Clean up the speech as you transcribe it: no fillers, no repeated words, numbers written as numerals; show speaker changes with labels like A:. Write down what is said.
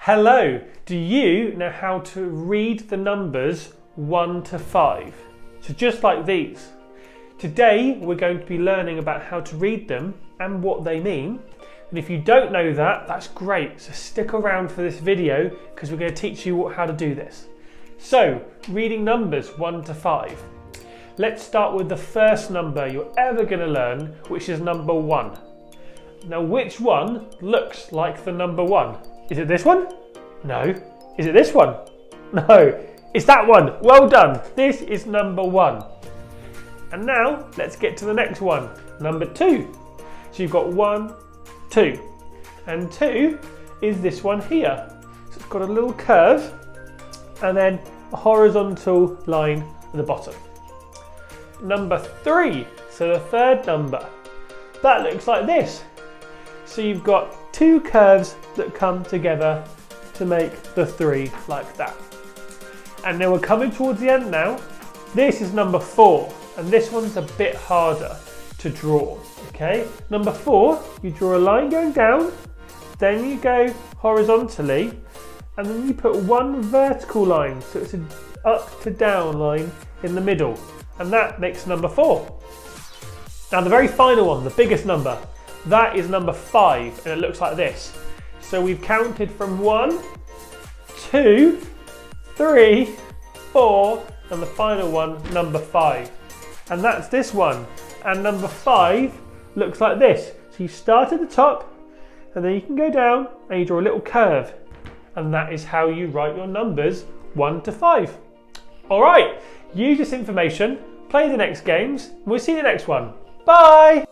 A: Hello, do you know how to read the numbers 1 to 5? So just like these. Today we're going to be learning about how to read them and what they mean. And if you don't know that, that's great. So stick around for this video because we're going to teach you how to do this. So, reading numbers 1 to 5. Let's start with the first number you're ever going to learn, which is number 1. Now, which one looks like the number 1? Is it this one? No. Is it this one? No. It's that one. Well done. This is number 1. And now, let's get to the next one. Number 2. So you've got 1, 2. And 2 is this one here. So it's got a little curve and then a horizontal line at the bottom. Number 3. So the third number. That looks like this. So you've got 2 curves that come together to make the 3 like that. And now we're coming towards the end now. This is number 4, and this one's a bit harder to draw, okay? Number 4, you draw a line going down, then you go horizontally, and then you put one vertical line, so it's an up to down line in the middle, and that makes number 4. Now the very final one, the biggest number, that is number 5, and it looks like this. So we've counted from 1, 2, 3, 4, and the final one, number 5. And that's this one. And number 5 looks like this. So you start at the top, and then you can go down, and you draw a little curve. And that is how you write your numbers 1 to 5. All right, use this information, play the next games, and we'll see you in the next one. Bye!